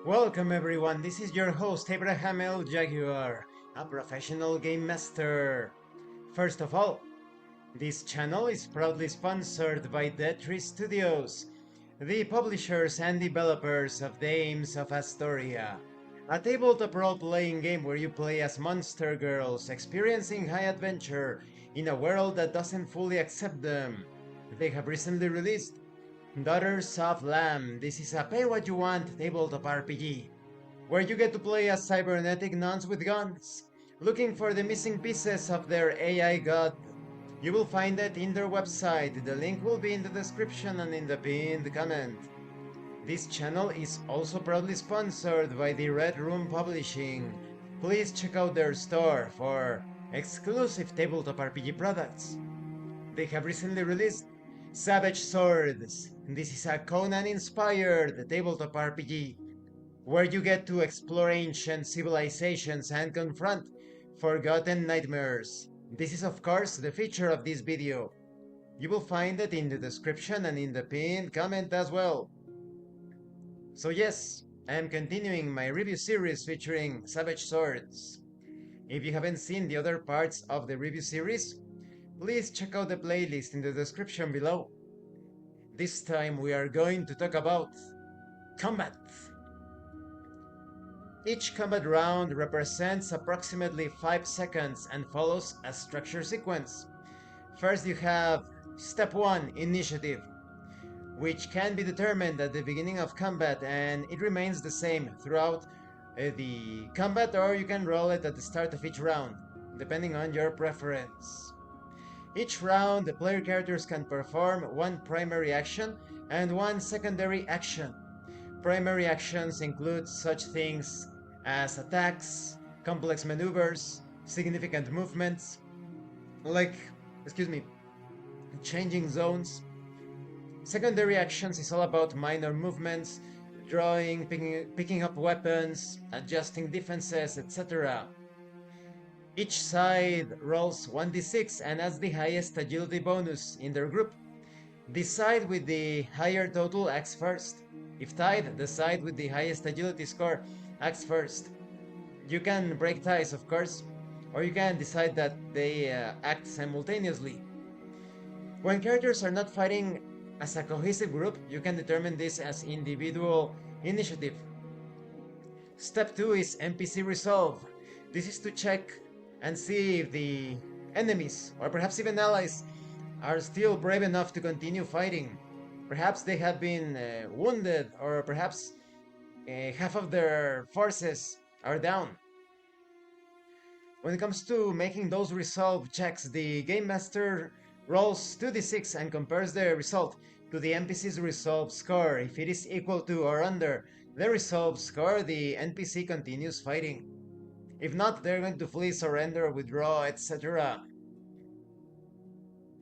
Welcome everyone, this is your host Abraham L. Jaguar, a professional game master. First of all, this channel is proudly sponsored by Dead3 Studios, the publishers and developers of Dames of Asstoria, a tabletop role-playing game where you play as monster girls experiencing high adventure in a world that doesn't fully accept them. They have recently released Daughters of Lamb. This is a pay-what-you-want tabletop RPG, where you get to play as cybernetic nuns with guns, looking for the missing pieces of their AI god. You will find it in their website. The link will be in the description and in the pinned comment. This channel is also proudly sponsored by the Red Room Publishing. Please check out their store for exclusive tabletop RPG products. They have recently released Savage Swords. This is a Conan-inspired tabletop RPG, where you get to explore ancient civilizations and confront forgotten nightmares. This is of course the feature of this video. You will find it in the description and in the pinned comment as well. So yes, I am continuing my review series featuring Savage Swords. If you haven't seen the other parts of the review series, please check out the playlist in the description below. This time we are going to talk about combat. Each combat round represents approximately 5 seconds and follows a structured sequence. First you have Step 1, Initiative, which can be determined at the beginning of combat and it remains the same throughout the combat, or you can roll it at the start of each round, depending on your preference. Each round, the player characters can perform one primary action and one secondary action. Primary actions include such things as attacks, complex maneuvers, significant movements, like, changing zones. Secondary actions is all about minor movements, drawing, picking up weapons, adjusting defenses, etc. Each side rolls 1d6 and adds the highest agility bonus in their group. The side with the higher total acts first. If tied, the side with the highest agility score acts first. You can break ties, of course, or you can decide that they act simultaneously. When characters are not fighting as a cohesive group, you can determine this as individual initiative. Step 2 is NPC Resolve. This is to check and see if the enemies, or perhaps even allies, are still brave enough to continue fighting. Perhaps they have been wounded, or perhaps half of their forces are down. When it comes to making those resolve checks, the Game Master rolls 2d6 and compares the result to the NPC's resolve score. If it is equal to or under the resolve score, the NPC continues fighting. If not, they're going to flee, surrender, withdraw, etc.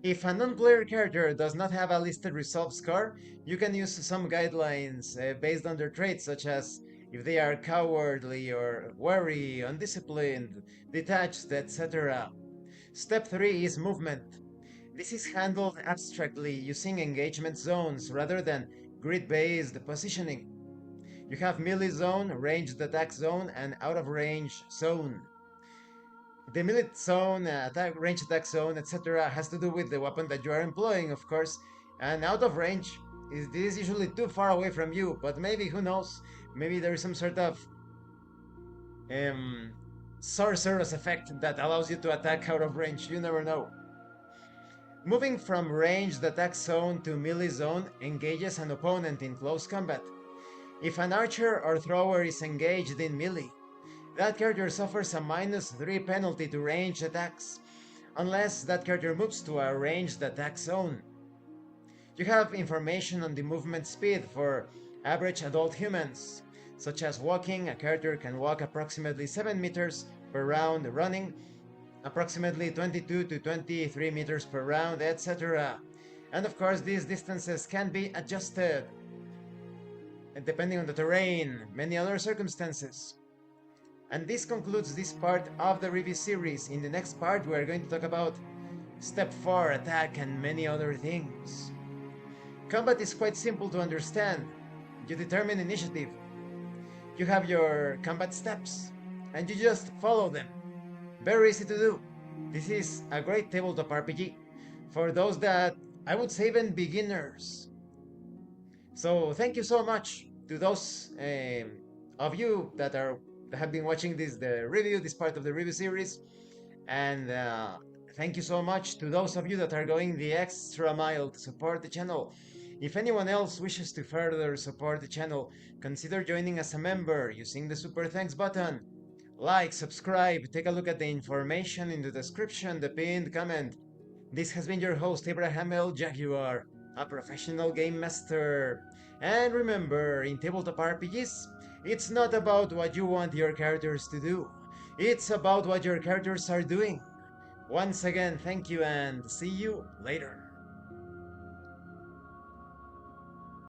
If a non-player character does not have a listed resolve score, you can use some guidelines based on their traits, such as if they are cowardly or wary, undisciplined, detached, etc. Step 3 is movement. This is handled abstractly using engagement zones rather than grid-based positioning. You have melee zone, ranged attack zone, and out of range zone. The melee zone, ranged attack zone, etc. has to do with the weapon that you are employing, of course, and out of range is usually too far away from you, but maybe, who knows, maybe there is some sort of sorcerer's effect that allows you to attack out of range, you never know. Moving from ranged attack zone to melee zone engages an opponent in close combat. If an archer or thrower is engaged in melee, that character suffers a -3 penalty to ranged attacks, unless that character moves to a ranged attack zone. You have information on the movement speed for average adult humans, such as walking. A character can walk approximately 7 meters per round, running approximately 22 to 23 meters per round, etc. And of course, these distances can be adjusted depending on the terrain, many other circumstances. And this concludes this part of the review series. In the next part, we are going to talk about Step 4, Attack, and many other things. Combat is quite simple to understand. You determine initiative. You have your combat steps, and you just follow them. Very easy to do. This is a great tabletop RPG for those that I would say even beginners. So thank you so much to those of you that have been watching this part of the review series, and thank you so much to those of you that are going the extra mile to support the channel. If anyone else wishes to further support the channel, consider joining as a member using the super thanks button. Like, subscribe, take a look at the information in the description, the pinned comment. This has been your host, Abraham L. Jaguar, a professional game master. And remember, in tabletop RPGs, it's not about what you want your characters to do, it's about what your characters are doing. Once again, thank you and see you later.